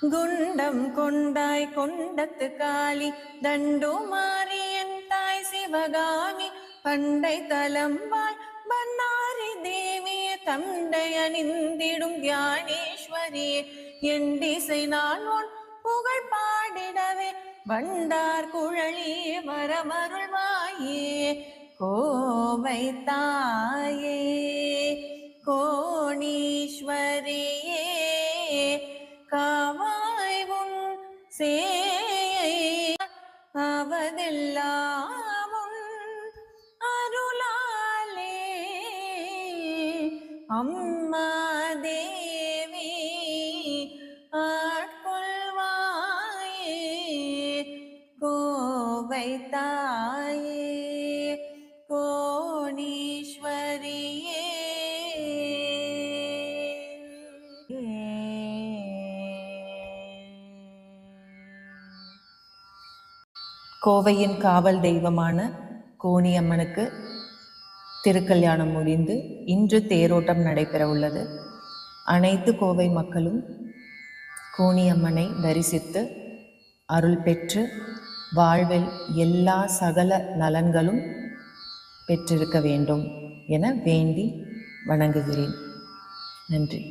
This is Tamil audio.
குண்டம் கொண்டாய் கொண்டத்து காளி தண்டுமாரி என் தாய் சிவகாமி பண்டை தலம்பாய் பன்னாரி தேவிய தண்டை அணிந்திடும் தியானேஸ்வரியே என் திசை நான் உன் புகழ் பாடிடவே வண்டார் குழலியே வரமருள்வாயே கோவை தாயே கோணீஸ்வரியே காவாய் உன் சேயை அவதெல்லாம் உன் அருளாலே அம்மா தேவி ஆட்கொள்வாயே கோவை தாயே கோணீஸ்வரியே. கோவையின் காவல் தெய்வமான கோணியம்மனுக்கு திருக்கல்யாணம் முடிந்து இன்று தேரோட்டம் நடைபெற உள்ளது. அனைத்து கோவை மக்களும் கோணியம்மனை தரிசித்து அருள் பெற்று வாழ்வில் எல்லா சகல நலன்களும் பெற்றிருக்க வேண்டும் என வேண்டி வணங்குகிறேன். நன்றி.